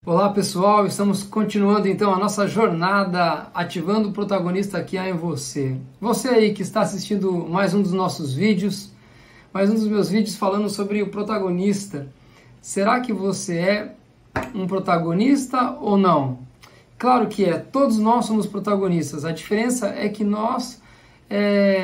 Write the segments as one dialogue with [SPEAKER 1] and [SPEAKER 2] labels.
[SPEAKER 1] Olá pessoal, estamos continuando então a nossa jornada ativando o protagonista que há em você. Você aí que está assistindo mais um dos nossos vídeos, mais um dos meus vídeos falando sobre o protagonista. Será que você é um protagonista ou não? Claro que é, todos nós somos protagonistas. A diferença é que nós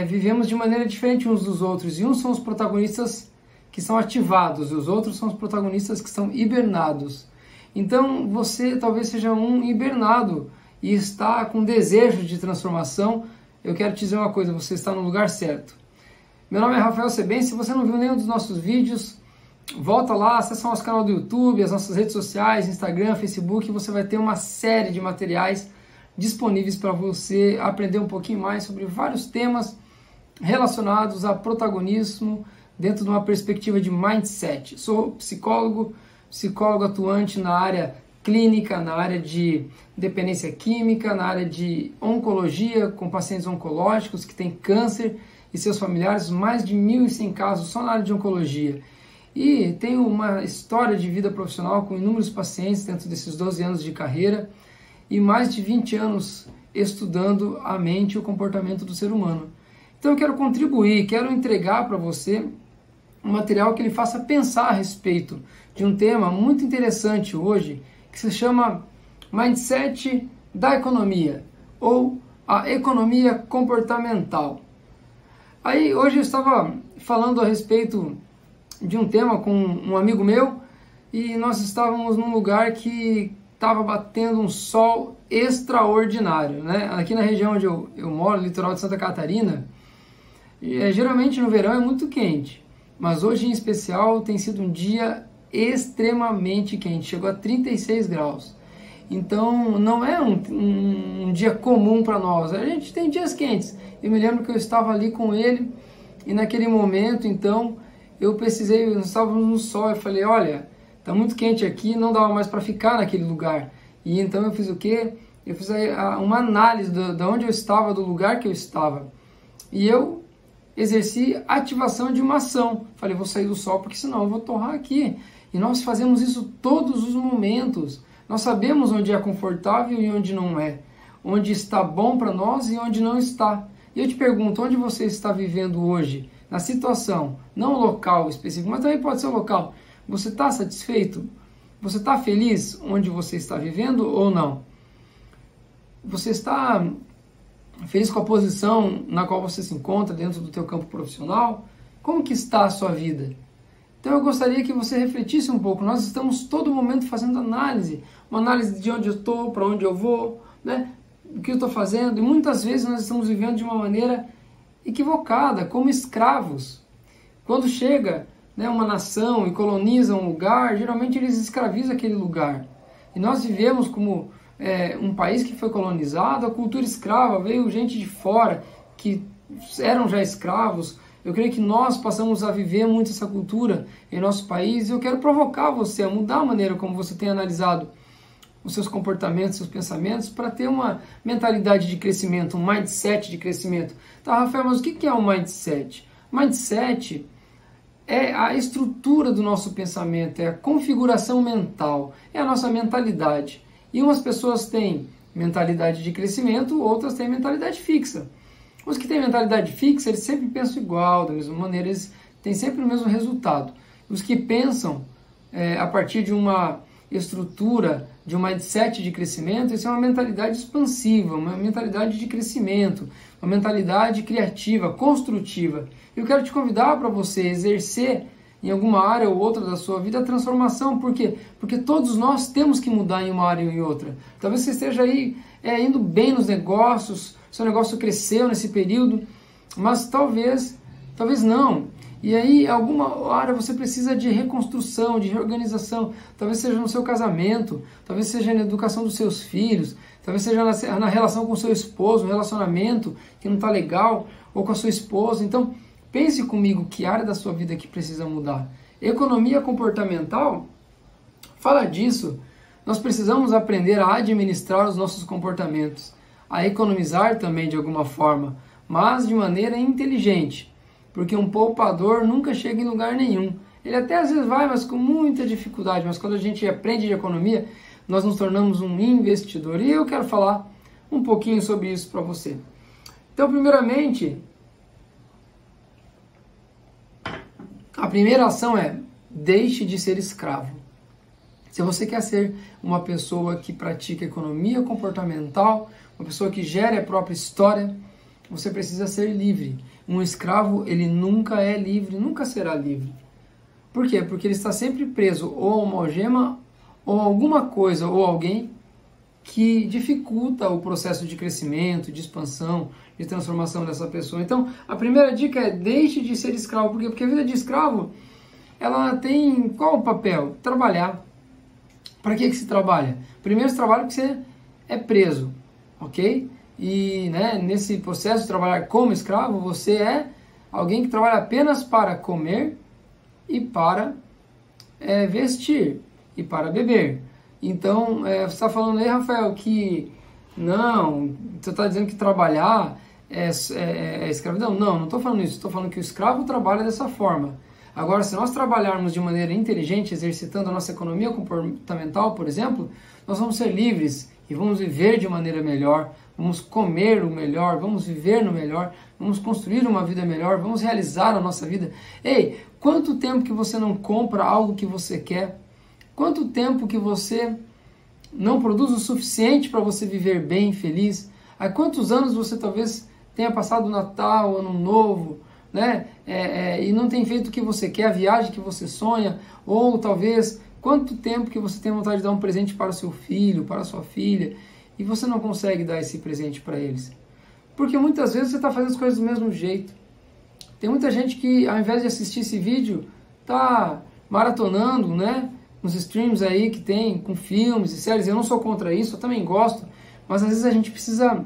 [SPEAKER 1] vivemos de maneira diferente uns dos outros. E uns são os protagonistas que são ativados e os outros são os protagonistas que são hibernados. Então você talvez seja um hibernado e está com desejo de transformação. Eu quero te dizer uma coisa, você está no lugar certo. Meu nome é Rafael Seben. Se você não viu nenhum dos nossos vídeos, volta lá, acessa o nosso canal do YouTube, as nossas redes sociais, Instagram, Facebook, e você vai ter uma série de materiais disponíveis para você aprender um pouquinho mais sobre vários temas relacionados a protagonismo dentro de uma perspectiva de mindset. Sou psicólogo atuante na área clínica, na área de dependência química, na área de oncologia, com pacientes oncológicos que têm câncer e seus familiares, mais de 1.100 casos só na área de oncologia. E tenho uma história de vida profissional com inúmeros pacientes dentro desses 12 anos de carreira e mais de 20 anos estudando a mente e o comportamento do ser humano. Então eu quero contribuir, quero entregar para você um material que ele faça pensar a respeito de um tema muito interessante hoje, que se chama Mindset da Economia, ou a economia comportamental. Aí hoje eu estava falando a respeito de um tema com um amigo meu, e nós estávamos num lugar que estava batendo um sol extraordinário, né? Aqui na região onde eu moro, litoral de Santa Catarina, geralmente no verão é muito quente. Mas hoje, em especial, tem sido um dia extremamente quente, chegou a 36 graus. Então, não é um dia comum para nós, a gente tem dias quentes. Eu me lembro que eu estava ali com ele e naquele momento, então, nós estávamos no sol, eu falei, olha, está muito quente aqui, não dava mais para ficar naquele lugar. E então eu fiz o quê? Eu fiz uma análise de onde eu estava, do lugar que eu estava. E eu exerci ativação de uma ação. Falei, vou sair do sol porque senão eu vou torrar aqui. E nós fazemos isso todos os momentos. Nós sabemos onde é confortável e onde não é. Onde está bom para nós e onde não está. E eu te pergunto, onde você está vivendo hoje? Na situação, não local específico, mas também pode ser local. Você está satisfeito? Você está feliz onde você está vivendo ou não? Você está feliz com a posição na qual você se encontra dentro do teu campo profissional? Como que está a sua vida? Então eu gostaria que você refletisse um pouco. Nós estamos todo momento fazendo análise. Uma análise de onde eu estou, para onde eu vou, né? O que eu estou fazendo. E muitas vezes nós estamos vivendo de uma maneira equivocada, como escravos. Quando chega, né, uma nação e coloniza um lugar, geralmente eles escravizam aquele lugar. E nós vivemos como um país que foi colonizado, a cultura escrava, veio gente de fora que eram já escravos. Eu creio que nós passamos a viver muito essa cultura em nosso país e eu quero provocar você a mudar a maneira como você tem analisado os seus comportamentos, seus pensamentos, para ter uma mentalidade de crescimento, um mindset de crescimento. Tá, Rafael, mas o que é um mindset? Mindset é a estrutura do nosso pensamento, é a configuração mental, é a nossa mentalidade. E umas pessoas têm mentalidade de crescimento, outras têm mentalidade fixa. Os que têm mentalidade fixa, eles sempre pensam igual, da mesma maneira, eles têm sempre o mesmo resultado. Os que pensam a partir de uma estrutura, de um mindset de crescimento, isso é uma mentalidade expansiva, uma mentalidade de crescimento, uma mentalidade criativa, construtiva. Eu quero te convidar para você exercer em alguma área ou outra da sua vida a transformação. Por quê? Porque todos nós temos que mudar em uma área ou em outra. Talvez você esteja aí indo bem nos negócios, seu negócio cresceu nesse período, mas talvez não. E aí, em alguma área você precisa de reconstrução, de reorganização. Talvez seja no seu casamento, talvez seja na educação dos seus filhos, talvez seja na relação com o seu esposo, um relacionamento que não está legal, ou com a sua esposa. Então, pense comigo que área da sua vida que precisa mudar. Economia comportamental fala disso. Nós precisamos aprender a administrar os nossos comportamentos, a economizar também de alguma forma, mas de maneira inteligente. Porque um poupador nunca chega em lugar nenhum. Ele até às vezes vai, mas com muita dificuldade. Mas quando a gente aprende de economia, nós nos tornamos um investidor. E eu quero falar um pouquinho sobre isso para você. Então, primeiramente, a primeira ação é: deixe de ser escravo. Se você quer ser uma pessoa que pratica economia comportamental, uma pessoa que gere a própria história, você precisa ser livre. Um escravo, ele nunca é livre, nunca será livre. Por quê? Porque ele está sempre preso ou a uma algema, ou a alguma coisa, ou alguém que dificulta o processo de crescimento, de expansão, de transformação dessa pessoa. Então, a primeira dica é: deixe de ser escravo. Por quê? Porque a vida de escravo, ela tem qual o papel? Trabalhar. Para que se trabalha? Primeiro se trabalha porque você é preso, ok? E nesse processo de trabalhar como escravo, você é alguém que trabalha apenas para comer e para vestir e para beber. Então, você está falando aí, Rafael, que não, você está dizendo que trabalhar é escravidão? Não estou falando isso, estou falando que o escravo trabalha dessa forma. Agora, se nós trabalharmos de maneira inteligente, exercitando a nossa economia comportamental, por exemplo, nós vamos ser livres e vamos viver de maneira melhor, vamos comer o melhor, vamos viver no melhor, vamos construir uma vida melhor, vamos realizar a nossa vida. Ei, quanto tempo que você não compra algo que você quer? Quanto tempo que você não produz o suficiente para você viver bem, feliz? Há quantos anos você talvez tenha passado o Natal, o Ano Novo, e não tem feito o que você quer, a viagem que você sonha, ou talvez quanto tempo que você tem vontade de dar um presente para o seu filho, para a sua filha, e você não consegue dar esse presente para eles. Porque muitas vezes você está fazendo as coisas do mesmo jeito. Tem muita gente que, ao invés de assistir esse vídeo, está maratonando, nos streams aí que tem, com filmes e séries. Eu não sou contra isso, eu também gosto, mas às vezes a gente precisa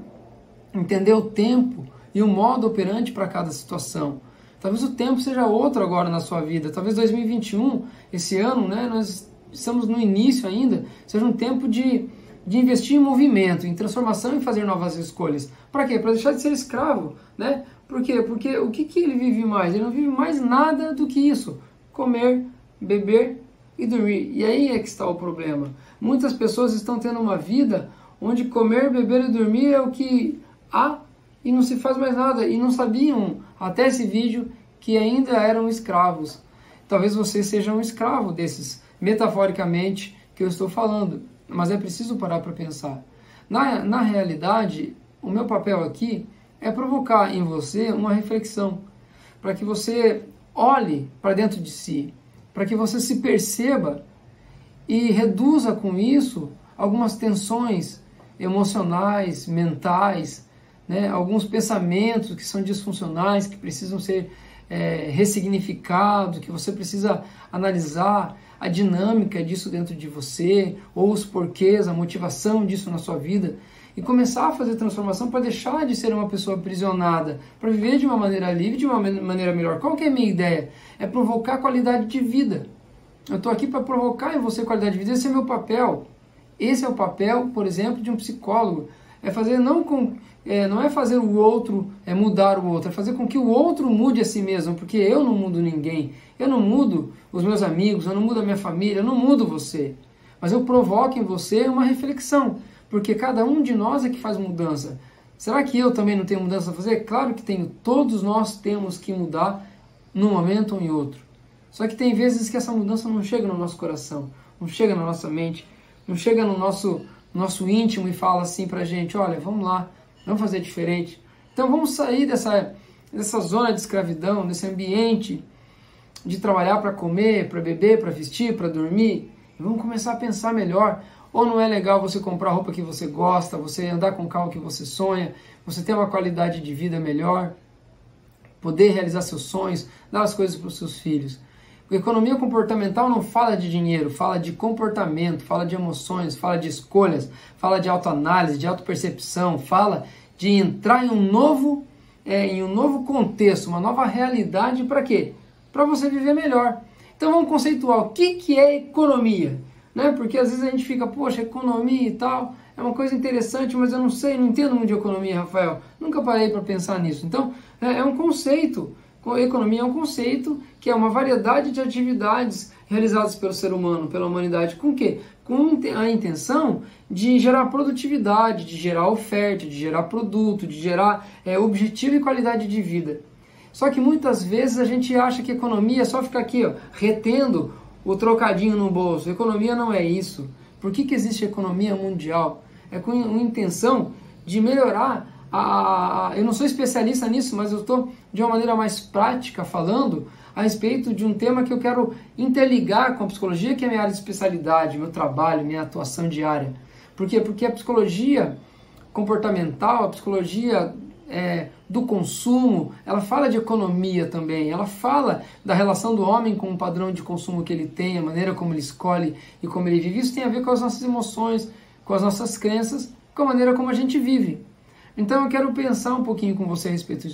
[SPEAKER 1] entender o tempo e o modo operante para cada situação. Talvez o tempo seja outro agora na sua vida. Talvez 2021, esse ano, nós estamos no início ainda, seja um tempo de investir em movimento, em transformação e fazer novas escolhas. Para quê? Para deixar de ser escravo. Por quê? Porque o que ele vive mais? Ele não vive mais nada do que isso. Comer, beber e dormir. E aí é que está o problema. Muitas pessoas estão tendo uma vida onde comer, beber e dormir é o que há e não se faz mais nada. E não sabiam, até esse vídeo, que ainda eram escravos. Talvez você seja um escravo desses, metaforicamente, que eu estou falando. Mas é preciso parar para pensar. Na realidade, o meu papel aqui é provocar em você uma reflexão, para que você olhe para dentro de si, para que você se perceba e reduza com isso algumas tensões emocionais, mentais, alguns pensamentos que são disfuncionais, que precisam ser ressignificados, que você precisa analisar a dinâmica disso dentro de você, ou os porquês, a motivação disso na sua vida, e começar a fazer transformação para deixar de ser uma pessoa aprisionada, para viver de uma maneira livre, de uma maneira melhor. Qual que é a minha ideia? É provocar qualidade de vida. Eu estou aqui para provocar em você qualidade de vida, esse é meu papel. Esse é o papel, por exemplo, de um psicólogo. É fazer não é fazer o outro mudar o outro, é fazer com que o outro mude a si mesmo, porque eu não mudo ninguém, eu não mudo os meus amigos, eu não mudo a minha família, eu não mudo você, mas eu provoco em você uma reflexão, porque cada um de nós é que faz mudança. Será que eu também não tenho mudança a fazer? Claro que tenho, todos nós temos que mudar num momento ou em outro, só que tem vezes que essa mudança não chega no nosso coração, não chega na nossa mente, não chega no nosso íntimo e fala assim pra gente: olha, vamos lá, vamos fazer diferente. Então vamos sair dessa zona de escravidão, desse ambiente de trabalhar para comer, para beber, para vestir, para dormir, e vamos começar a pensar melhor. Ou não é legal você comprar a roupa que você gosta, você andar com o carro que você sonha, você ter uma qualidade de vida melhor, poder realizar seus sonhos, dar as coisas para os seus filhos. A economia comportamental não fala de dinheiro, fala de comportamento, fala de emoções, fala de escolhas, fala de autoanálise, de autopercepção, fala de entrar em um novo contexto, uma nova realidade. Para quê? Para você viver melhor. Então vamos conceituar o que é economia, Porque às vezes a gente fica, poxa, economia e tal, é uma coisa interessante, mas eu não sei, não entendo muito de economia, Rafael. Nunca parei para pensar nisso. Então, é um conceito. A economia é um conceito que é uma variedade de atividades realizadas pelo ser humano, pela humanidade. Com o quê? com a intenção de gerar produtividade, de gerar oferta, de gerar produto, de gerar objetivo e qualidade de vida. Só que muitas vezes a gente acha que economia é só ficar aqui, ó, retendo o trocadinho no bolso. Economia não é isso. Por que existe economia mundial? É com a intenção de melhorar eu não sou especialista nisso, mas eu estou de uma maneira mais prática falando a respeito de um tema que eu quero interligar com a psicologia, que é a minha área de especialidade, meu trabalho, minha atuação diária. Por quê? Porque a psicologia comportamental, a psicologia do consumo, ela fala de economia também, ela fala da relação do homem com o padrão de consumo que ele tem, a maneira como ele escolhe e como ele vive. Isso tem a ver com as nossas emoções, com as nossas crenças, com a maneira como a gente vive. Então eu quero pensar um pouquinho com você a respeito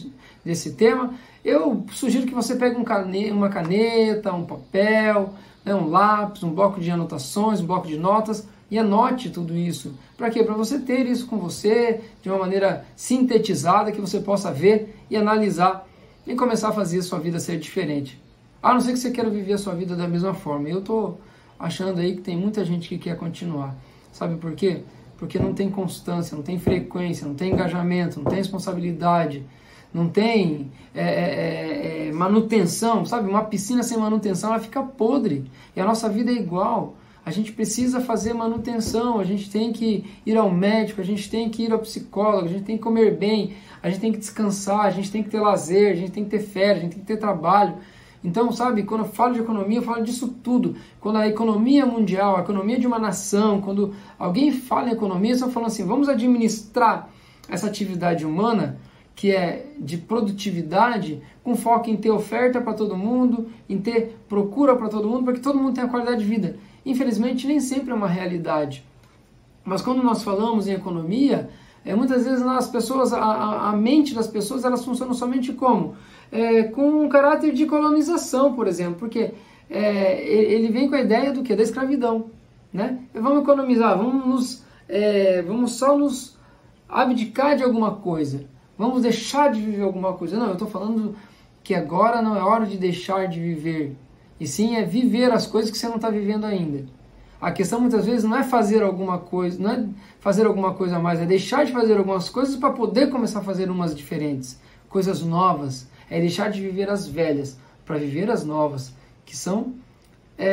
[SPEAKER 1] desse tema. Eu sugiro que você pegue uma caneta, um papel, um lápis, um bloco de anotações, um bloco de notas e anote tudo isso. Para quê? Para você ter isso com você de uma maneira sintetizada, que você possa ver e analisar e começar a fazer a sua vida ser diferente. A não ser que você queira viver a sua vida da mesma forma. Eu estou achando aí que tem muita gente que quer continuar. Sabe por quê? Porque não tem constância, não tem frequência, não tem engajamento, não tem responsabilidade, não tem manutenção, sabe? Uma piscina sem manutenção, ela fica podre. E a nossa vida é igual. A gente precisa fazer manutenção, a gente tem que ir ao médico, a gente tem que ir ao psicólogo, a gente tem que comer bem, a gente tem que descansar, a gente tem que ter lazer, a gente tem que ter férias, a gente tem que ter trabalho. Então, sabe, quando eu falo de economia, eu falo disso tudo. Quando a economia mundial, a economia de uma nação, quando alguém fala em economia, você está falando assim, vamos administrar essa atividade humana, que é de produtividade, com foco em ter oferta para todo mundo, em ter procura para todo mundo, para que todo mundo tenha qualidade de vida. Infelizmente, nem sempre é uma realidade. Mas quando nós falamos em economia, muitas vezes as pessoas, a mente das pessoas, elas funcionam somente como? Com um caráter de colonização, por exemplo, porque ele vem com a ideia do quê? Da escravidão, né? Vamos economizar, vamos só nos abdicar de alguma coisa, vamos deixar de viver alguma coisa. Não, eu estou falando que agora não é hora de deixar de viver, e sim é viver as coisas que você não está vivendo ainda. A questão muitas vezes não é fazer alguma coisa, não é fazer alguma coisa a mais, é deixar de fazer algumas coisas para poder começar a fazer umas diferentes, coisas novas. É deixar de viver as velhas para viver as novas, que são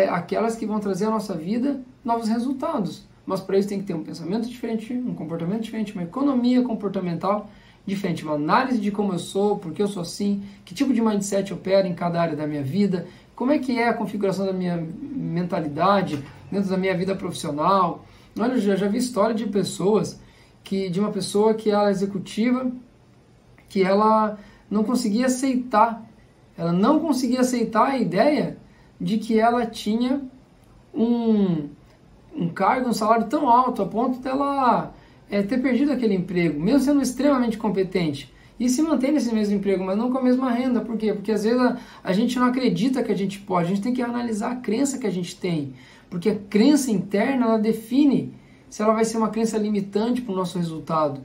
[SPEAKER 1] aquelas que vão trazer à nossa vida novos resultados. Mas para isso tem que ter um pensamento diferente, um comportamento diferente, uma economia comportamental diferente, uma análise de como eu sou, por que eu sou assim, que tipo de mindset opera em cada área da minha vida, como é que é a configuração da minha mentalidade dentro da minha vida profissional. Olha, eu já vi história de pessoas, de uma pessoa que ela é executiva, que ela não conseguia aceitar a ideia de que ela tinha um cargo, um salário tão alto a ponto dela ter perdido aquele emprego, mesmo sendo extremamente competente, e se mantém nesse mesmo emprego, mas não com a mesma renda. Por quê? Porque às vezes a gente não acredita que a gente pode, a gente tem que analisar a crença que a gente tem, porque a crença interna, ela define se ela vai ser uma crença limitante para o nosso resultado.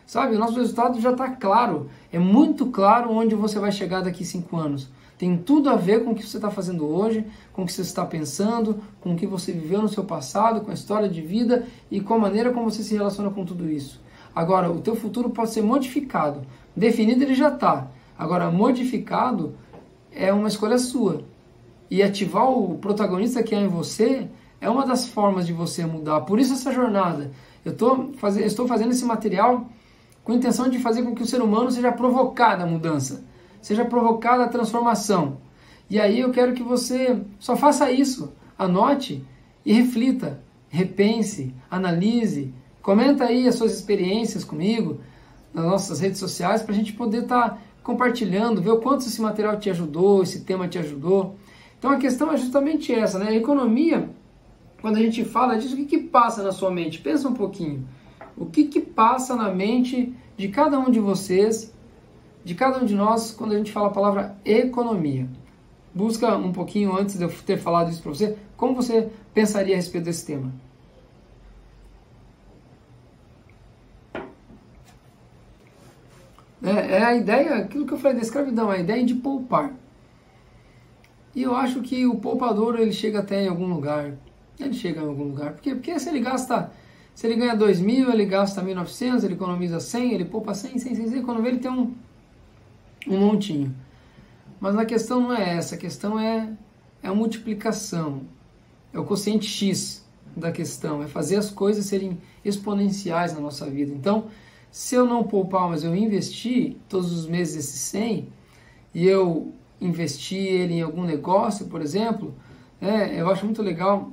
[SPEAKER 1] Sabe, o nosso resultado já está claro, é muito claro onde você vai chegar daqui 5 anos. Tem tudo a ver com o que você está fazendo hoje, com o que você está pensando, com o que você viveu no seu passado, com a história de vida e com a maneira como você se relaciona com tudo isso. Agora, o teu futuro pode ser modificado. Definido ele já está. Agora, modificado é uma escolha sua. E ativar o protagonista que é em você é uma das formas de você mudar. Por isso essa jornada. Eu estou fazendo esse material com a intenção de fazer com que o ser humano seja provocado à mudança, seja provocado à transformação. E aí eu quero que você só faça isso, anote e reflita, repense, analise, comenta aí as suas experiências comigo nas nossas redes sociais para a gente poder estar compartilhando, ver o quanto esse material te ajudou, esse tema te ajudou. Então a questão é justamente essa, né? A economia, quando a gente fala disso, o que passa na sua mente? Pensa um pouquinho. O que passa na mente de cada um de vocês, de cada um de nós, quando a gente fala a palavra economia? Busca um pouquinho antes de eu ter falado isso para você, como você pensaria a respeito desse tema? É a ideia, aquilo que eu falei da escravidão, a ideia de poupar. E eu acho que o poupador, ele chega até em algum lugar. Ele chega em algum lugar. Por quê? Porque se ele ganha 2.000, ele gasta 1.900, ele economiza 100, ele poupa 100, quando vê ele tem um montinho. Mas a questão não é essa, a questão é a multiplicação, é o quociente X da questão, é fazer as coisas serem exponenciais na nossa vida. Então, se eu não poupar, mas eu investir todos os meses esses 100, e eu investir ele em algum negócio, por exemplo, eu acho muito legal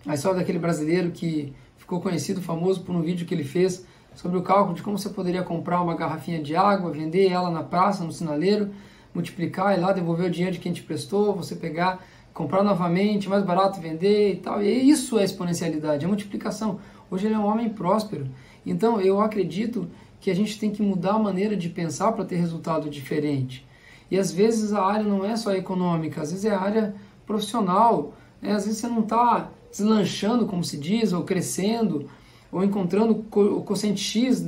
[SPEAKER 1] a história daquele brasileiro que ficou conhecido, famoso por um vídeo que ele fez sobre o cálculo de como você poderia comprar uma garrafinha de água, vender ela na praça, no sinaleiro, multiplicar e lá devolver o dinheiro de quem te prestou, você pegar, comprar novamente, mais barato vender e tal. E isso é exponencialidade, é multiplicação. Hoje ele é um homem próspero. Então eu acredito que a gente tem que mudar a maneira de pensar para ter resultado diferente. E às vezes a área não é só econômica, às vezes é a área profissional. Às vezes você não está deslanchando, como se diz, ou crescendo, ou encontrando o quociente X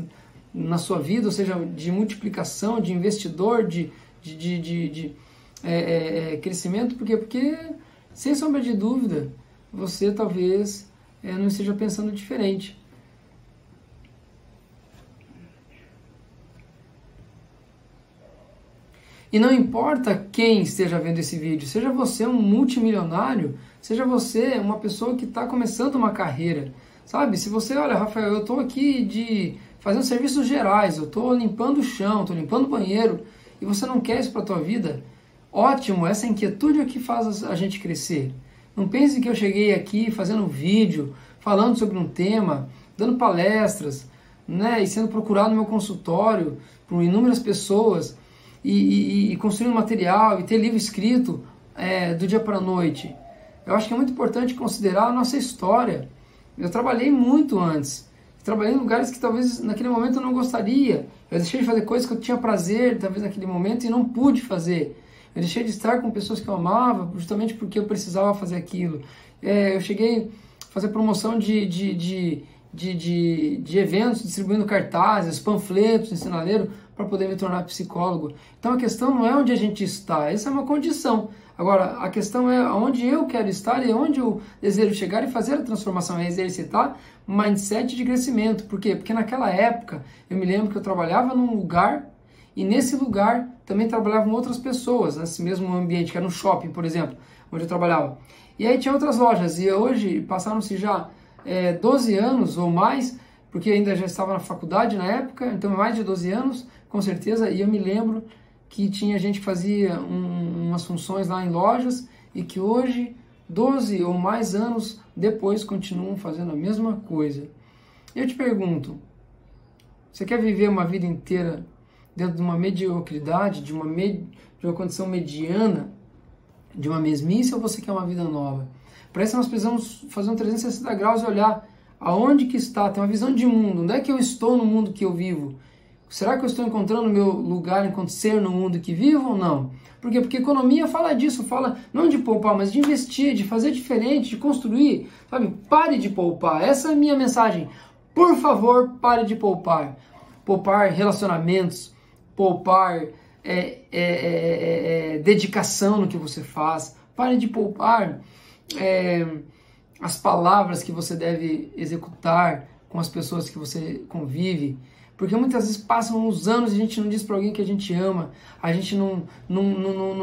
[SPEAKER 1] na sua vida, ou seja, de multiplicação, de investidor, de crescimento. Por quê? Porque, sem sombra de dúvida, você talvez não esteja pensando diferente. E não importa quem esteja vendo esse vídeo, seja você um multimilionário, seja você uma pessoa que está começando uma carreira, sabe? Se você, olha, Rafael, eu estou aqui fazendo serviços gerais, eu estou limpando o chão, estou limpando o banheiro, e você não quer isso para a tua vida, ótimo, essa inquietude é que faz a gente crescer. Não pense que eu cheguei aqui fazendo um vídeo, falando sobre um tema, dando palestras, né, e sendo procurado no meu consultório por inúmeras pessoas, e construindo material, e ter livro escrito do dia para a noite. Eu acho que é muito importante considerar a nossa história. Eu trabalhei muito antes. Trabalhei em lugares que talvez naquele momento eu não gostaria. Eu deixei de fazer coisas que eu tinha prazer, talvez naquele momento, e não pude fazer. Eu deixei de estar com pessoas que eu amava, justamente porque eu precisava fazer aquilo. Eu cheguei a fazer promoção de eventos, distribuindo cartazes, panfletos em sinaleiro, para poder me tornar psicólogo. Então a questão não é onde a gente está, essa é uma condição. Agora, a questão é onde eu quero estar e onde eu desejo chegar e fazer a transformação, é exercitar mindset de crescimento. Por quê? Porque naquela época, eu me lembro que eu trabalhava num lugar e nesse lugar também trabalhavam outras pessoas, nesse mesmo ambiente, que era no shopping, por exemplo, onde eu trabalhava. E aí tinha outras lojas, e hoje passaram-se já 12 anos ou mais, porque ainda já estava na faculdade na época, então mais de 12 anos, com certeza, e eu me lembro que tinha gente que fazia umas funções lá em lojas e que hoje, 12 ou mais anos depois, continuam fazendo a mesma coisa. Eu te pergunto, você quer viver uma vida inteira dentro de uma mediocridade, de uma condição mediana, de uma mesmice, ou você quer uma vida nova? Para isso nós precisamos fazer um 360 graus e olhar aonde que está, ter uma visão de mundo, onde é que eu estou no mundo que eu vivo? Será que eu estou encontrando o meu lugar enquanto ser no mundo que vivo ou não? Por quê? Porque economia fala disso, fala não de poupar, mas de investir, de fazer diferente, de construir, sabe? Pare de poupar, essa é a minha mensagem. Por favor, pare de poupar. Poupar relacionamentos, poupar dedicação no que você faz. Pare de poupar as palavras que você deve executar com as pessoas que você convive. Porque muitas vezes passam uns anos e a gente não diz para alguém que a gente ama, a gente não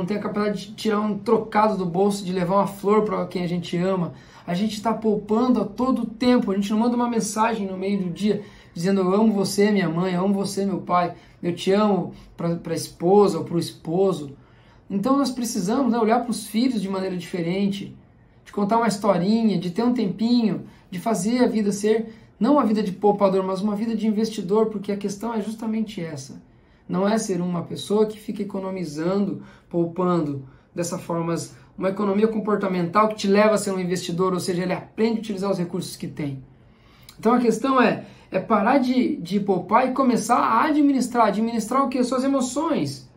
[SPEAKER 1] tem a capacidade de tirar um trocado do bolso, de levar uma flor para quem a gente ama. A gente está poupando a todo tempo, a gente não manda uma mensagem no meio do dia dizendo eu amo você, minha mãe, eu amo você, meu pai, eu te amo, para a esposa ou para o esposo. Então nós precisamos olhar para os filhos de maneira diferente, de contar uma historinha, de ter um tempinho, de fazer a vida ser não uma vida de poupador, mas uma vida de investidor, porque a questão é justamente essa. Não é ser uma pessoa que fica economizando, poupando dessa forma, mas uma economia comportamental que te leva a ser um investidor, ou seja, ele aprende a utilizar os recursos que tem. Então a questão é parar de poupar e começar a administrar. Administrar o quê? Suas emoções.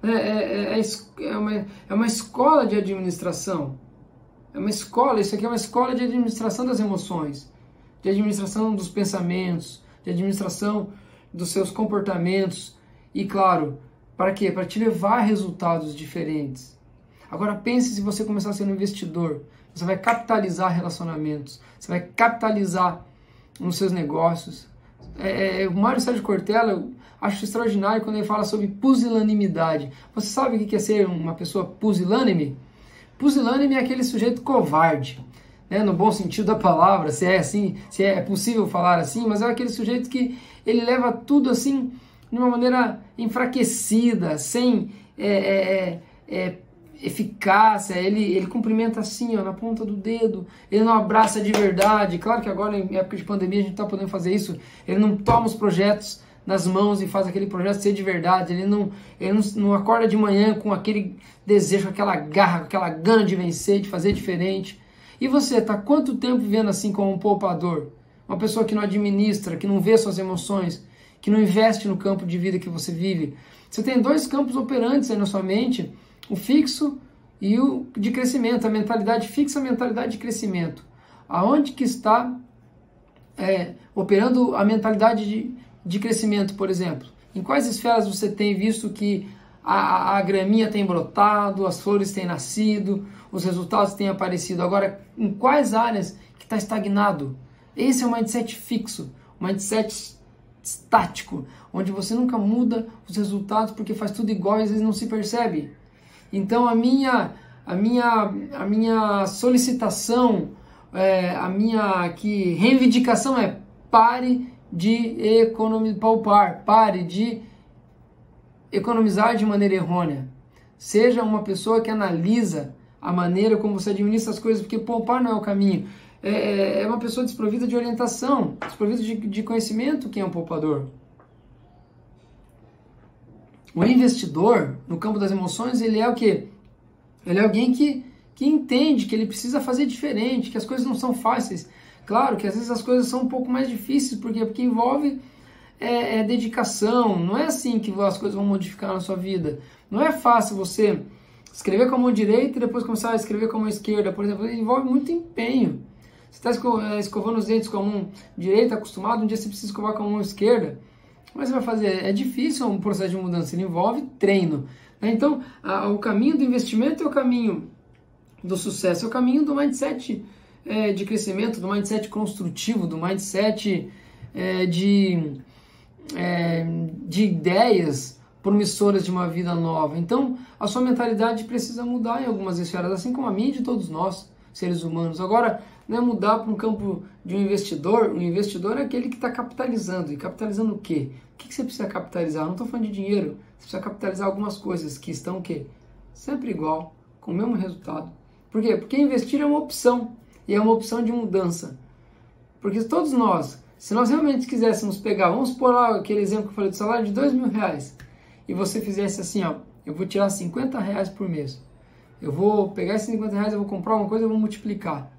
[SPEAKER 1] É uma escola de administração. É uma escola, isso aqui é uma escola de administração das emoções, de administração dos pensamentos, de administração dos seus comportamentos. E claro, para quê? Para te levar a resultados diferentes. Agora pense se você começar a ser um investidor. Você vai capitalizar relacionamentos, você vai capitalizar nos seus negócios. O Mário Sérgio Cortella, eu acho extraordinário quando ele fala sobre pusilanimidade. Você sabe o que é ser uma pessoa pusilânime? Pusilânime é aquele sujeito covarde, né? No bom sentido da palavra, se é assim, se é possível falar assim, mas é aquele sujeito que ele leva tudo assim de uma maneira enfraquecida, sem eficácia. Ele cumprimenta assim, ó, na ponta do dedo, ele não abraça de verdade. Claro que agora, em época de pandemia, a gente está podendo fazer isso. Ele não toma os projetos nas mãos e faz aquele projeto ser de verdade. Ele não acorda de manhã com aquele desejo, com aquela garra, com aquela gana de vencer, de fazer diferente. E você está quanto tempo vivendo assim como um poupador? Uma pessoa que não administra, que não vê suas emoções, que não investe no campo de vida que você vive. Você tem dois campos operantes aí na sua mente, o fixo e o de crescimento, a mentalidade fixa e a mentalidade de crescimento. Aonde que está operando a mentalidade de crescimento, por exemplo? Em quais esferas você tem visto que a graminha tem brotado, as flores têm nascido, os resultados têm aparecido? Agora, em quais áreas que está estagnado? Esse é o mindset fixo, o mindset estático, onde você nunca muda os resultados porque faz tudo igual e às vezes não se percebe. Então a minha solicitação, a minha reivindicação é: pare de poupar, pare de economizar de maneira errônea. Seja uma pessoa que analisa a maneira como você administra as coisas, porque poupar não é o caminho. É uma pessoa desprovida de orientação, desprovida de conhecimento. Quem é um poupador? O investidor, no campo das emoções, ele é o quê? Ele é alguém que entende que ele precisa fazer diferente, que as coisas não são fáceis. Claro que às vezes as coisas são um pouco mais difíceis, porque envolve dedicação. Não é assim que as coisas vão modificar na sua vida. Não é fácil você escrever com a mão direita e depois começar a escrever com a mão esquerda, por exemplo. Envolve muito empenho. Você está escovando os dentes com a mão direita, acostumado, um dia você precisa escovar com a mão esquerda. Mas você vai fazer, é difícil um processo de mudança, ele envolve treino. Então, o caminho do investimento é o caminho do sucesso, é o caminho do mindset de crescimento, do mindset construtivo, do mindset de ideias promissoras de uma vida nova. Então, a sua mentalidade precisa mudar em algumas esferas, assim como a minha e de todos nós, seres humanos. Agora, não é mudar para um campo de um investidor. O investidor é aquele que está capitalizando. E capitalizando o quê? O que você precisa capitalizar? Eu não estou falando de dinheiro. Você precisa capitalizar algumas coisas que estão o quê? Sempre igual, com o mesmo resultado. Por quê? Porque investir é uma opção. E é uma opção de mudança. Porque todos nós, se nós realmente quiséssemos pegar, vamos pôr lá aquele exemplo que eu falei do salário de R$2.000, e você fizesse assim, ó, eu vou tirar R$50 por mês. Eu vou pegar esses R$50, eu vou comprar uma coisa e vou multiplicar.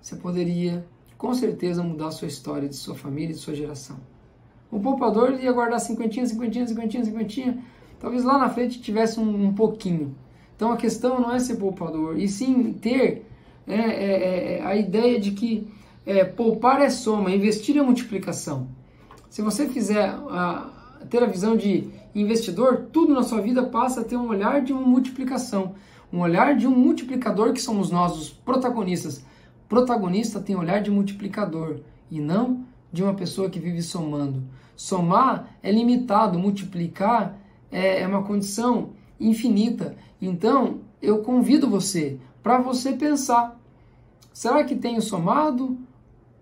[SPEAKER 1] Você poderia, com certeza, mudar a sua história, de sua família, de sua geração. O poupador ia guardar 50, talvez lá na frente tivesse um pouquinho. Então a questão não é ser poupador, e sim ter a ideia de que poupar é soma, investir é multiplicação. Se você ter a visão de investidor, tudo na sua vida passa a ter um olhar de uma multiplicação, um olhar de um multiplicador, que somos nós, os protagonistas. Protagonista tem olhar de multiplicador e não de uma pessoa que vive somando. Somar é limitado, multiplicar é uma condição infinita. Então, eu convido você para você pensar: será que tenho somado,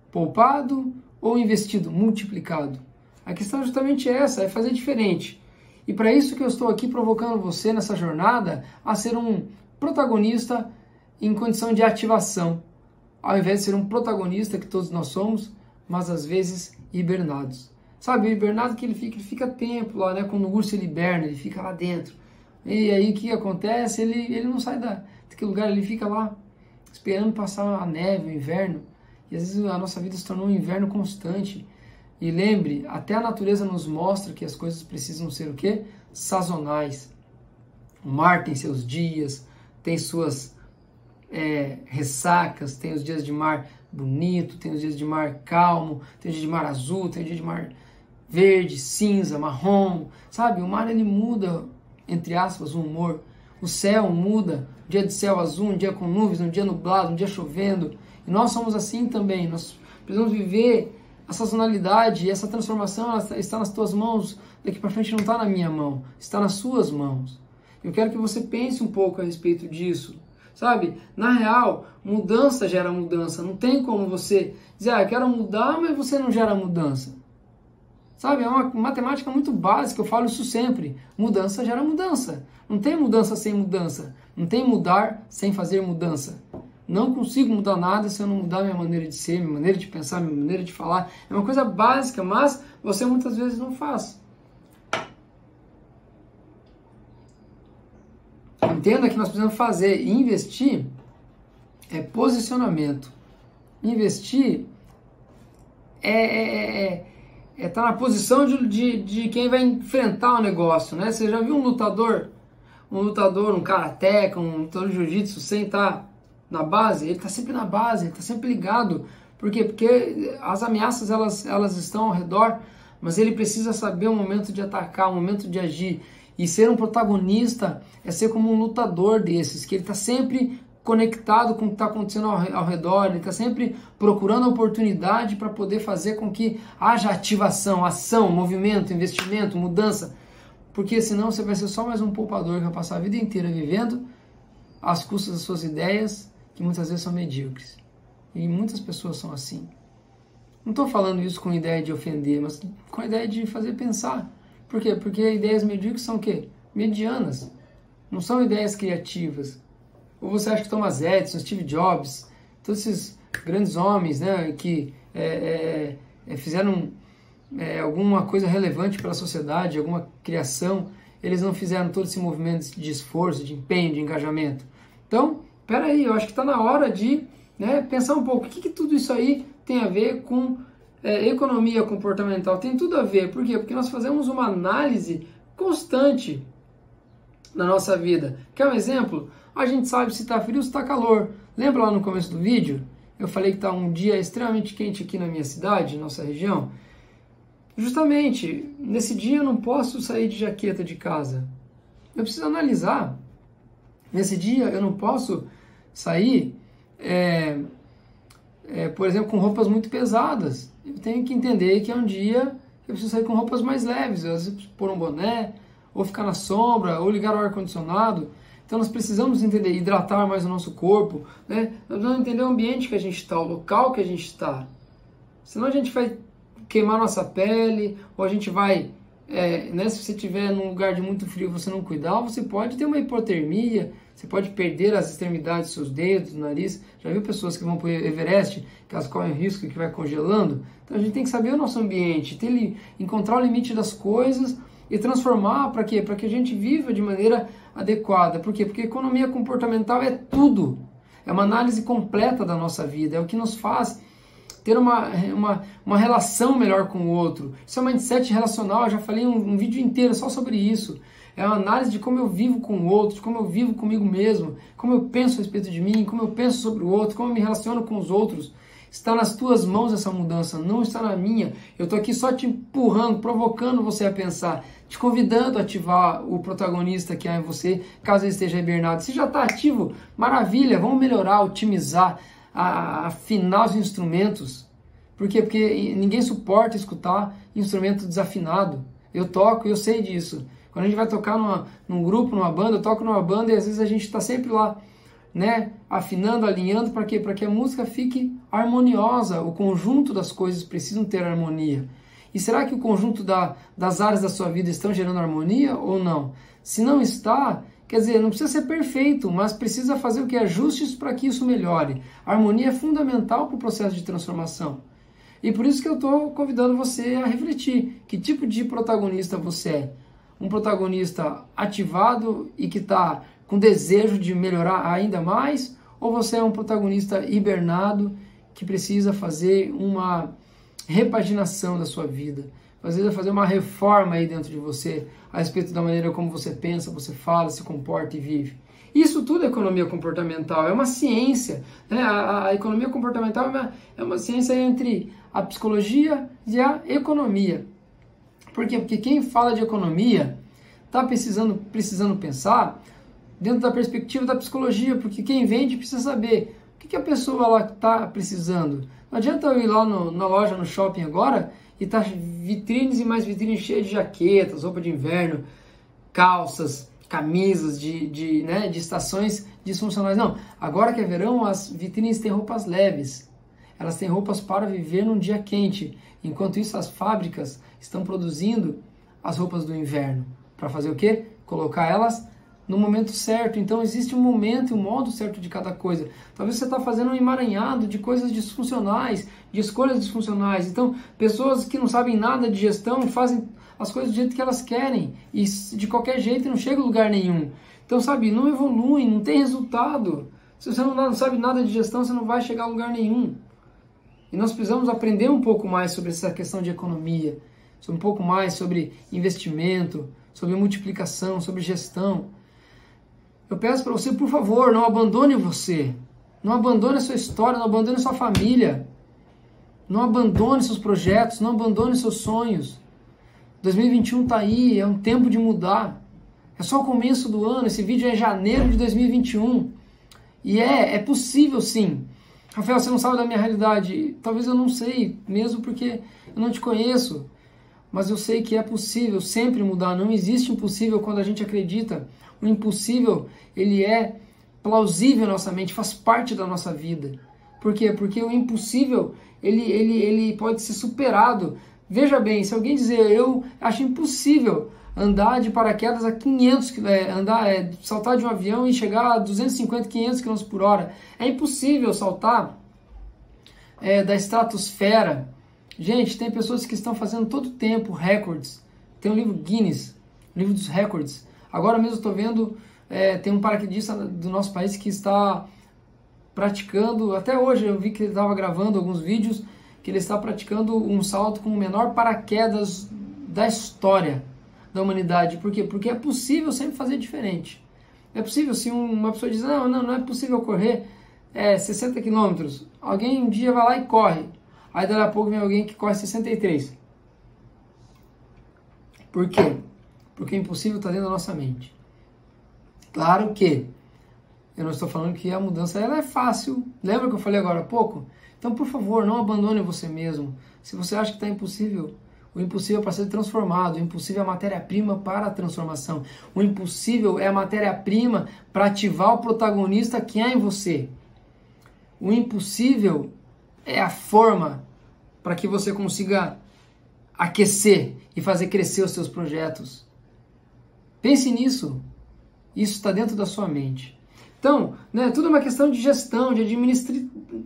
[SPEAKER 1] poupado ou investido, multiplicado? A questão é justamente essa, é fazer diferente. E para isso que eu estou aqui provocando você nessa jornada a ser um protagonista em condição de ativação, ao invés de ser um protagonista que todos nós somos, mas às vezes hibernados. Sabe, o hibernado que ele fica tempo lá, né? Quando o urso ele hiberna, ele fica lá dentro. E aí o que acontece? Ele não sai daquele lugar, ele fica lá esperando passar a neve, o inverno. E às vezes a nossa vida se tornou um inverno constante. E lembre, até a natureza nos mostra que as coisas precisam ser o quê? Sazonais. O mar tem seus dias, tem suas ressacas, tem os dias de mar bonito, tem os dias de mar calmo, tem o dia de mar azul, tem o dia de mar verde, cinza, marrom, sabe? O mar ele muda, entre aspas, o humor. O céu muda um dia de céu azul, um dia com nuvens, um dia nublado, um dia chovendo. E nós somos assim também. Nós precisamos viver a sazonalidade e essa transformação, ela está nas tuas mãos. Daqui para frente não está na minha mão, está nas suas mãos. Eu quero que você pense um pouco a respeito disso. Sabe? Na real, mudança gera mudança. Não tem como você dizer, eu quero mudar, mas você não gera mudança. Sabe? É uma matemática muito básica, eu falo isso sempre. Mudança gera mudança. Não tem mudança sem mudança. Não tem mudar sem fazer mudança. Não consigo mudar nada se eu não mudar minha maneira de ser, minha maneira de pensar, minha maneira de falar. É uma coisa básica, mas você muitas vezes não faz. Entenda que nós precisamos fazer e investir é posicionamento. Investir tá na posição de quem vai enfrentar o negócio, né? Você já viu um lutador, um karateca, um lutador de jiu-jitsu sem estar na base? Ele está sempre na base, ele está sempre ligado. Por quê? Porque as ameaças elas estão ao redor, mas ele precisa saber o momento de atacar, o momento de agir. E ser um protagonista é ser como um lutador desses, que ele está sempre conectado com o que está acontecendo ao redor, ele está sempre procurando a oportunidade para poder fazer com que haja ativação, ação, movimento, investimento, mudança. Porque senão você vai ser só mais um poupador que vai passar a vida inteira vivendo às custas das suas ideias, que muitas vezes são medíocres. E muitas pessoas são assim. Não estou falando isso com a ideia de ofender, mas com a ideia de fazer pensar. Por quê? Porque ideias medíocres são o quê? Medianas. Não são ideias criativas. Ou você acha que Thomas Edison, Steve Jobs, todos esses grandes homens, né, que fizeram alguma coisa relevante para a sociedade, alguma criação, eles não fizeram todo esse movimento de esforço, de empenho, de engajamento. Então, peraí, eu acho que está na hora de pensar um pouco. O que tudo isso aí tem a ver com economia comportamental? Tem tudo a ver. Por quê? Porque nós fazemos uma análise constante na nossa vida. Quer um exemplo? A gente sabe se está frio ou se está calor. Lembra lá no começo do vídeo? Eu falei que está um dia extremamente quente aqui na minha cidade, nossa região. Justamente, nesse dia eu não posso sair de jaqueta de casa. Eu preciso analisar. Nesse dia eu não posso sair, por exemplo, com roupas muito pesadas. Eu tenho que entender que é um dia que eu preciso sair com roupas mais leves. Eu preciso pôr um boné, ou ficar na sombra, ou ligar o ar-condicionado. Então nós precisamos entender, hidratar mais o nosso corpo, né? Nós precisamos entender o ambiente que a gente está, o local que a gente está. Senão a gente vai queimar nossa pele, ou a gente vai, se você estiver num lugar de muito frio e você não cuidar, você pode ter uma hipotermia, você pode perder as extremidades dos seus dedos, do nariz. Já viu pessoas que vão para o Everest, que elas correm o risco que vai congelando? Então a gente tem que saber o nosso ambiente, encontrar o limite das coisas e transformar para quê? Para que a gente viva de maneira adequada. Por quê? Porque economia comportamental é tudo. É uma análise completa da nossa vida. É o que nos faz ter uma relação melhor com o outro. Isso é mindset relacional. Eu já falei um vídeo inteiro só sobre isso. É uma análise de como eu vivo com o outro, de como eu vivo comigo mesmo, como eu penso a respeito de mim, como eu penso sobre o outro, como eu me relaciono com os outros. Está nas tuas mãos essa mudança, não está na minha. Eu estou aqui só te empurrando, provocando você a pensar, te convidando a ativar o protagonista que há em você, caso ele esteja hibernado. Se já está ativo, maravilha, vamos melhorar, otimizar, afinar os instrumentos. Por quê? Porque ninguém suporta escutar instrumento desafinado. Eu toco e eu sei disso. Quando a gente vai tocar num grupo, numa banda, eu toco numa banda e às vezes a gente está sempre lá, né, afinando, alinhando, para quê? Para que a música fique harmoniosa. O conjunto das coisas precisam ter harmonia. E será que o conjunto das áreas da sua vida estão gerando harmonia ou não? Se não está, quer dizer, não precisa ser perfeito, mas precisa fazer o que? Ajustes para que isso melhore. A harmonia é fundamental para o processo de transformação. E por isso que eu estou convidando você a refletir. Que tipo de protagonista você é? Um protagonista ativado e que está com desejo de melhorar ainda mais? Ou você é um protagonista hibernado que precisa fazer uma repaginação da sua vida, fazer uma reforma aí dentro de você a respeito da maneira como você pensa, você fala, se comporta e vive? Isso tudo é economia comportamental, é uma ciência, né? A economia comportamental é uma ciência entre a psicologia e a economia. Por quê? Porque quem fala de economia está precisando pensar dentro da perspectiva da psicologia, porque quem vende precisa saber o que a pessoa está precisando. Não adianta eu ir lá na loja, no shopping agora, e tá vitrines e mais vitrines cheias de jaquetas, roupa de inverno, calças, camisas de estações disfuncionais. Não, agora que é verão, as vitrines têm roupas leves. Elas têm roupas para viver num dia quente. Enquanto isso, as fábricas estão produzindo as roupas do inverno. Para fazer o quê? Colocar elas no momento certo. Então existe um momento e um modo certo de cada coisa. Talvez você está fazendo um emaranhado de coisas disfuncionais, de escolhas disfuncionais. Então, pessoas que não sabem nada de gestão fazem as coisas do jeito que elas querem e de qualquer jeito não chega a lugar nenhum. Então, sabe, não evolui, não tem resultado. Se você não sabe nada de gestão, você não vai chegar a lugar nenhum. E nós precisamos aprender um pouco mais sobre essa questão de economia, sobre um pouco mais sobre investimento, sobre multiplicação, sobre gestão. Eu peço para você, por favor, não abandone você. Não abandone a sua história, não abandone a sua família. Não abandone seus projetos, não abandone seus sonhos. 2021 está aí, é um tempo de mudar. É só o começo do ano, esse vídeo é janeiro de 2021. E é possível sim. Rafael, você não sabe da minha realidade. Talvez eu não sei, mesmo porque eu não te conheço. Mas eu sei que é possível sempre mudar. Não existe impossível quando a gente acredita. O impossível, ele é plausível na nossa mente, faz parte da nossa vida. Por quê? Porque o impossível, ele pode ser superado. Veja bem, se alguém dizer, eu acho impossível andar de paraquedas a 500 km, saltar de um avião e chegar a 250, 500 km por hora. É impossível saltar da estratosfera. Gente, tem pessoas que estão fazendo todo o tempo recordes. Tem o livro Guinness, o livro dos recordes. Agora mesmo estou vendo, tem um paraquedista do nosso país que está praticando, até hoje eu vi que ele estava gravando alguns vídeos, que ele está praticando um salto com o menor paraquedas da história da humanidade. Por quê? Porque é possível sempre fazer diferente. É possível, se uma pessoa diz, não é possível correr 60 quilômetros, alguém um dia vai lá e corre. Aí daqui a pouco vem alguém que corre 63. Por quê? Porque o impossível está dentro da nossa mente. Claro que eu não estou falando que a mudança ela é fácil. Lembra que eu falei agora há pouco? Então, por favor, não abandone você mesmo. Se você acha que está impossível, o impossível é para ser transformado. O impossível é a matéria-prima para a transformação. O impossível é a matéria-prima para ativar o protagonista que há em você. O impossível é a forma para que você consiga aquecer e fazer crescer os seus projetos. Pense nisso. Isso está dentro da sua mente. Então, tudo é uma questão de gestão, de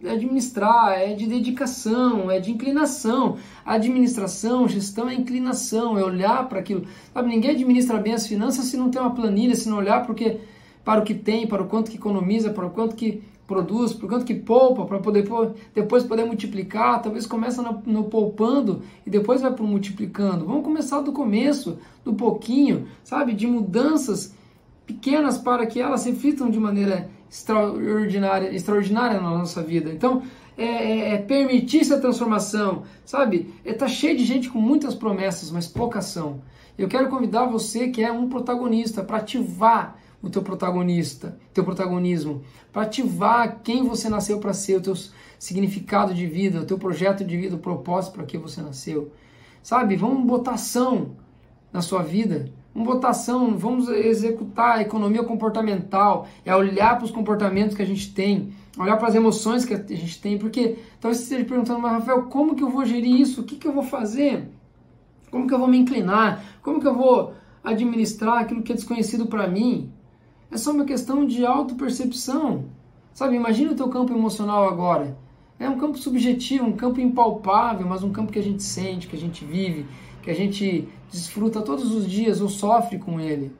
[SPEAKER 1] administrar, é de dedicação, é de inclinação. Administração, gestão é inclinação, é olhar para aquilo. Sabe, ninguém administra bem as finanças se não tem uma planilha, se não olhar para o que tem, para o quanto que economiza, para o quanto que produz, para o quanto que poupa, para poder depois poder multiplicar. Talvez começa no poupando e depois vai para o multiplicando. Vamos começar do começo, do pouquinho, sabe, de mudanças pequenas para que elas se reflitam de maneira extraordinária na nossa vida. Então, permitir essa transformação, sabe? Tá cheio de gente com muitas promessas, mas pouca ação. Eu quero convidar você que é um protagonista para ativar o teu protagonismo, para ativar quem você nasceu para ser, o teu significado de vida, o teu projeto de vida, o propósito para que você nasceu. Sabe? Vamos botar ação na sua vida. Vamos executar a economia comportamental, é olhar para os comportamentos que a gente tem, olhar para as emoções que a gente tem, porque talvez você esteja perguntando, mas Rafael, como que eu vou gerir isso? O que eu vou fazer? Como que eu vou me inclinar? Como que eu vou administrar aquilo que é desconhecido para mim? É só uma questão de autopercepção. Sabe, imagina o teu campo emocional agora. É um campo subjetivo, um campo impalpável, mas um campo que a gente sente, que a gente vive, que a gente desfruta todos os dias ou sofre com ele.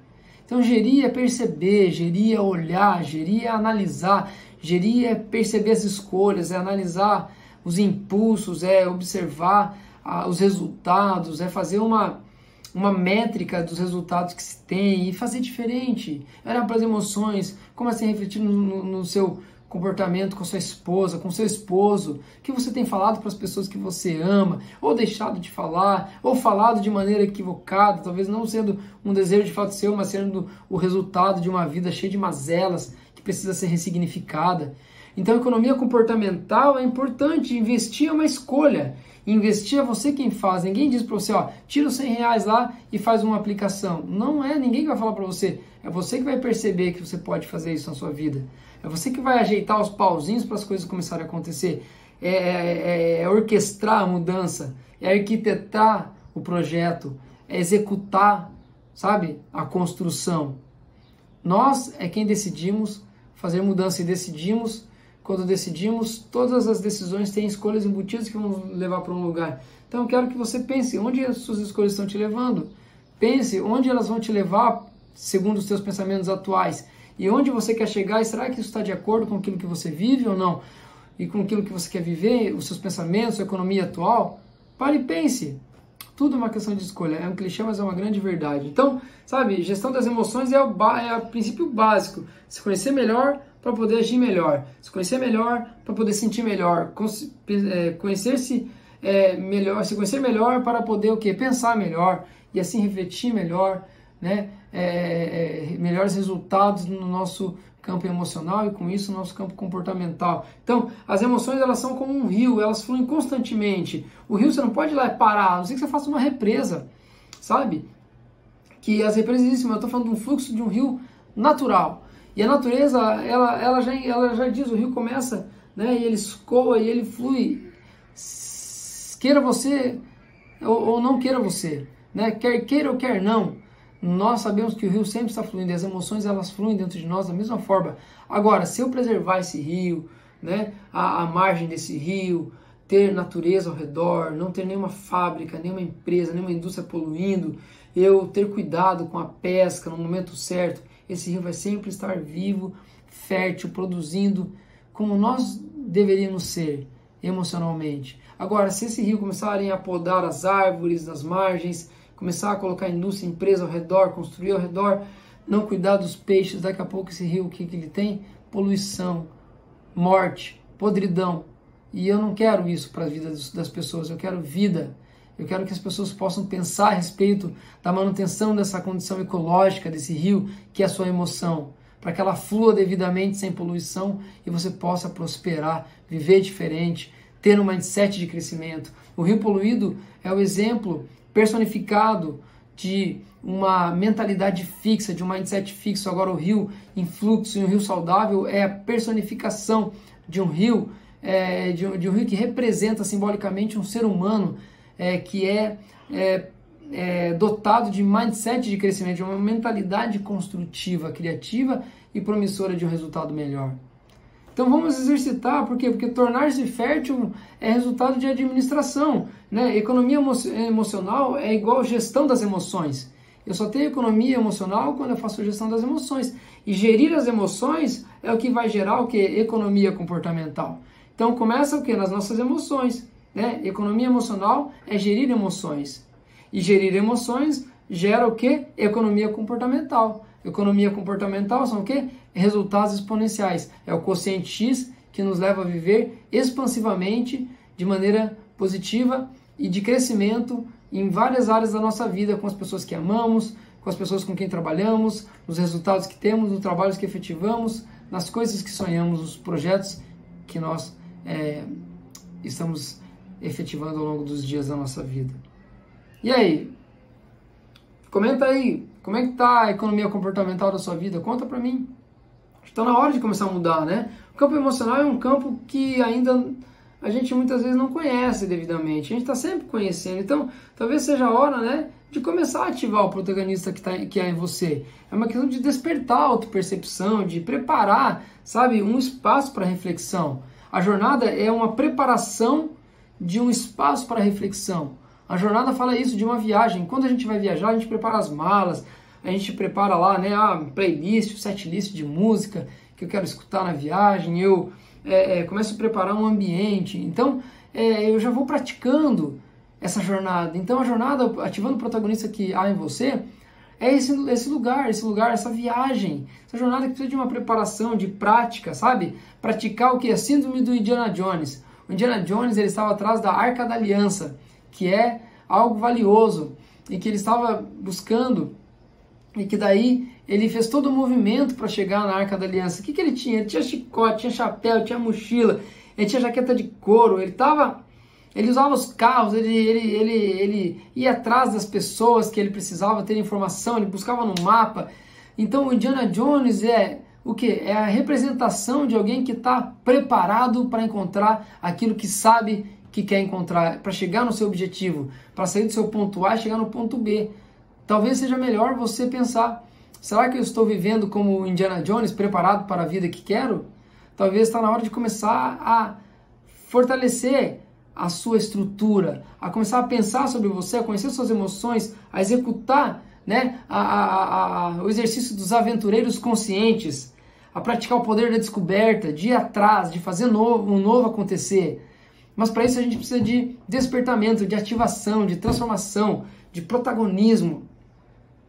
[SPEAKER 1] Então, gerir é perceber, gerir é olhar, gerir é analisar, gerir é perceber as escolhas, é analisar os impulsos, é observar os resultados, é fazer uma métrica dos resultados que se tem e fazer diferente. Olhar para as emoções, como assim refletir no seu comportamento com sua esposa, com seu esposo, o que você tem falado para as pessoas que você ama, ou deixado de falar, ou falado de maneira equivocada, talvez não sendo um desejo de fato seu, mas sendo o resultado de uma vida cheia de mazelas que precisa ser ressignificada. Então, a economia comportamental é importante, investir é uma escolha. Investir é você quem faz. Ninguém diz para você, ó, tira os R$100 lá e faz uma aplicação. Não é, ninguém vai falar para você. É você que vai perceber que você pode fazer isso na sua vida. É você que vai ajeitar os pauzinhos para as coisas começarem a acontecer. É orquestrar a mudança, é arquitetar o projeto, é executar, sabe, a construção. Nós é quem decidimos fazer mudança e decidimos. Quando decidimos, todas as decisões têm escolhas embutidas que vão levar para um lugar. Então eu quero que você pense onde as suas escolhas estão te levando. Pense onde elas vão te levar segundo os seus pensamentos atuais. E onde você quer chegar, e será que isso está de acordo com aquilo que você vive ou não? E com aquilo que você quer viver, os seus pensamentos, a economia atual? Pare e pense. Tudo é uma questão de escolha. É um clichê, mas é uma grande verdade. Então, sabe, gestão das emoções é o princípio básico. Se conhecer melhor para poder agir melhor. Se conhecer melhor para poder sentir melhor. Conhecer-se melhor, se conhecer melhor para poder o quê? Pensar melhor e assim refletir melhor, né? Melhores resultados no nosso campo emocional e com isso no nosso campo comportamental. Então, as emoções elas são como um rio, elas fluem constantemente. O rio você não pode ir lá e parar, a não ser que você faça uma represa, sabe? Que as represas existem, mas eu estou falando de um fluxo de um rio natural. E a natureza, ela já diz, o rio começa, né, e ele escoa e ele flui, queira você ou não queira você, né, quer queira ou quer não. Nós sabemos que o rio sempre está fluindo e as emoções elas fluem dentro de nós da mesma forma. Agora, se eu preservar esse rio, né, a margem desse rio, ter natureza ao redor, não ter nenhuma fábrica, nenhuma empresa, nenhuma indústria poluindo, eu ter cuidado com a pesca no momento certo, esse rio vai sempre estar vivo, fértil, produzindo como nós deveríamos ser emocionalmente. Agora, se esse rio começarem a podar as árvores nas margens, começar a colocar indústria, empresa ao redor, construir ao redor, não cuidar dos peixes, daqui a pouco esse rio, o que ele tem? Poluição, morte, podridão. E eu não quero isso para a vida das pessoas, eu quero vida. Eu quero que as pessoas possam pensar a respeito da manutenção dessa condição ecológica, desse rio, que é a sua emoção, para que ela flua devidamente, sem poluição, e você possa prosperar, viver diferente, ter um mindset de crescimento. O rio poluído é o exemplo personificado de uma mentalidade fixa, de um mindset fixo. Agora o rio em fluxo e um rio saudável é a personificação de um rio, de um rio que representa simbolicamente um ser humano que é dotado de mindset de crescimento, de uma mentalidade construtiva, criativa e promissora de um resultado melhor. Então vamos exercitar, por quê? Porque tornar-se fértil é resultado de administração, né? Economia emocional é igual gestão das emoções. Eu só tenho economia emocional quando eu faço gestão das emoções. E gerir as emoções é o que vai gerar o quê? Economia comportamental. Então começa o quê? Nas nossas emoções, né? Economia emocional é gerir emoções. E gerir emoções gera o quê? Economia comportamental. Economia comportamental são o quê? Resultados exponenciais. É o quociente X que nos leva a viver expansivamente, de maneira positiva e de crescimento em várias áreas da nossa vida, com as pessoas que amamos, com as pessoas com quem trabalhamos, nos resultados que temos, nos trabalhos que efetivamos, nas coisas que sonhamos, nos projetos que nós estamos efetivando ao longo dos dias da nossa vida. E aí? Comenta aí, como é que está a economia comportamental da sua vida? Conta pra mim. Está na hora de começar a mudar, né? O campo emocional é um campo que ainda a gente muitas vezes não conhece devidamente. A gente está sempre conhecendo. Então, talvez seja a hora, né, de começar a ativar o protagonista que há em você. É uma questão de despertar a autopercepção, de preparar, sabe, um espaço para reflexão. A jornada é uma preparação de um espaço para reflexão. A jornada fala isso de uma viagem. Quando a gente vai viajar, a gente prepara as malas, a gente prepara lá, né, a playlist, o setlist de música que eu quero escutar na viagem, eu começo a preparar um ambiente. Então, eu já vou praticando essa jornada. Então, a jornada, ativando o protagonista que há em você, É esse lugar, essa viagem, essa jornada que precisa de uma preparação, de prática, sabe? Praticar o que? A síndrome do Indiana Jones. O Indiana Jones, ele estava atrás da Arca da Aliança, que é algo valioso, e que ele estava buscando, e que daí ele fez todo o movimento para chegar na Arca da Aliança. O que ele tinha? Ele tinha chicote, tinha chapéu, tinha mochila, ele tinha jaqueta de couro, ele usava os carros, ele ia atrás das pessoas que ele precisava ter informação, ele buscava no mapa. Então o Indiana Jones é o quê? É a representação de alguém que está preparado para encontrar aquilo que sabe que quer encontrar, para chegar no seu objetivo, para sair do seu ponto A e chegar no ponto B. Talvez seja melhor você pensar, será que eu estou vivendo como o Indiana Jones, preparado para a vida que quero? Talvez está na hora de começar a fortalecer a sua estrutura, a começar a pensar sobre você, a conhecer suas emoções, a executar, né, o exercício dos aventureiros conscientes, a praticar o poder da descoberta, de ir atrás, de fazer um novo acontecer. Mas para isso a gente precisa de despertamento, de ativação, de transformação, de protagonismo.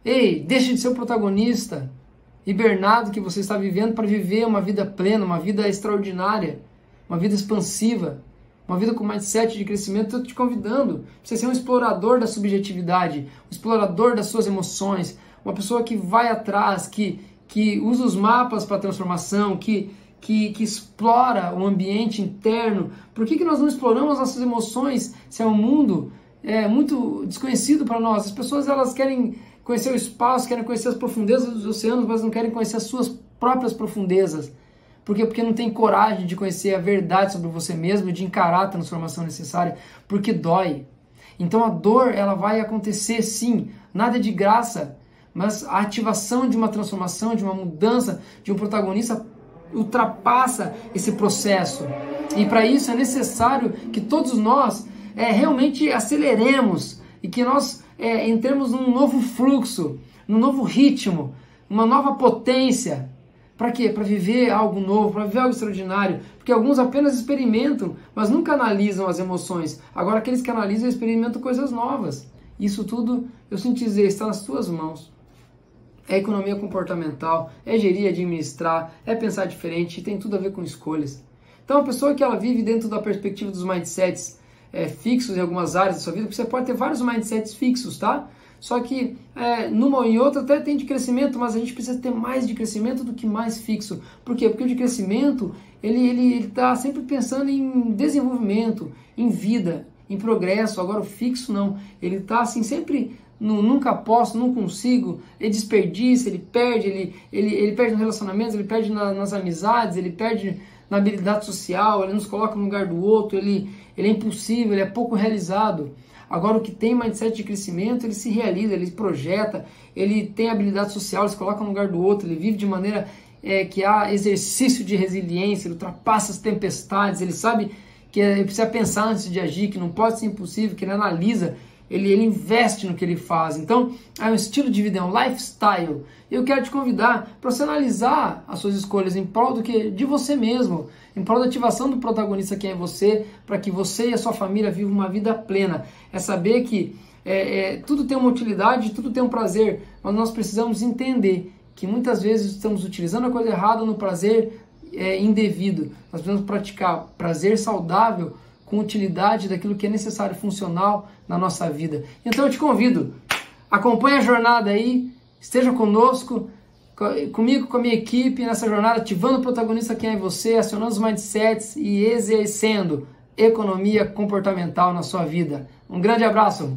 [SPEAKER 1] Ei, deixe de ser o protagonista hibernado que você está vivendo para viver uma vida plena, uma vida extraordinária, uma vida expansiva, uma vida com mindset de crescimento. Estou te convidando para você ser um explorador da subjetividade, um explorador das suas emoções, uma pessoa que vai atrás, que usa os mapas para transformação, que explora o ambiente interno. Por que nós não exploramos nossas emoções se é um mundo muito desconhecido para nós? As pessoas, elas querem conhecer o espaço, querem conhecer as profundezas dos oceanos, mas não querem conhecer as suas próprias profundezas. Por quê? Porque não tem coragem de conhecer a verdade sobre você mesmo e de encarar a transformação necessária, porque dói. Então a dor, ela vai acontecer sim, nada é de graça, mas a ativação de uma transformação, de uma mudança, de um protagonista ultrapassa esse processo. E para isso é necessário que todos nós realmente aceleremos e que nós entremos num novo fluxo, num novo ritmo, uma nova potência. Para quê? Para viver algo novo, para viver algo extraordinário. Porque alguns apenas experimentam, mas nunca analisam as emoções. Agora aqueles que analisam experimentam coisas novas. Isso tudo, eu sinto dizer, está nas tuas mãos. É economia comportamental, é gerir, administrar, é pensar diferente, e tem tudo a ver com escolhas. Então a pessoa que ela vive dentro da perspectiva dos mindsets fixos em algumas áreas da sua vida, porque você pode ter vários mindsets fixos, tá? Só que numa ou em outra até tem de crescimento, mas a gente precisa ter mais de crescimento do que mais fixo. Por quê? Porque o de crescimento, ele está sempre pensando em desenvolvimento, em vida, em progresso. Agora o fixo não, ele está assim sempre no nunca posso, não consigo, ele desperdiça, ele perde, ele perde nos relacionamentos, ele perde nas amizades, ele perde na habilidade social, ele nos coloca no lugar do outro, ele é impulsivo, ele é pouco realizado. Agora o que tem mindset de crescimento, ele se realiza, ele projeta, ele tem habilidade social, ele se coloca no lugar do outro, ele vive de maneira que há exercício de resiliência, ele ultrapassa as tempestades, ele sabe que ele precisa pensar antes de agir, que não pode ser impossível, que ele analisa, ele investe no que ele faz. Então, é um estilo de vida, é um lifestyle. Eu quero te convidar para você analisar as suas escolhas em prol do que? De você mesmo, em prol da ativação do protagonista que é você, para que você e a sua família vivam uma vida plena. É saber que tudo tem uma utilidade, tudo tem um prazer, mas nós precisamos entender que muitas vezes estamos utilizando a coisa errada no prazer indevido. Nós precisamos praticar prazer saudável com utilidade daquilo que é necessário, funcional na nossa vida. Então eu te convido, acompanhe a jornada aí, esteja conosco, comigo, com a minha equipe, nessa jornada, ativando o protagonista que é você, acionando os mindsets e exercendo economia comportamental na sua vida. Um grande abraço!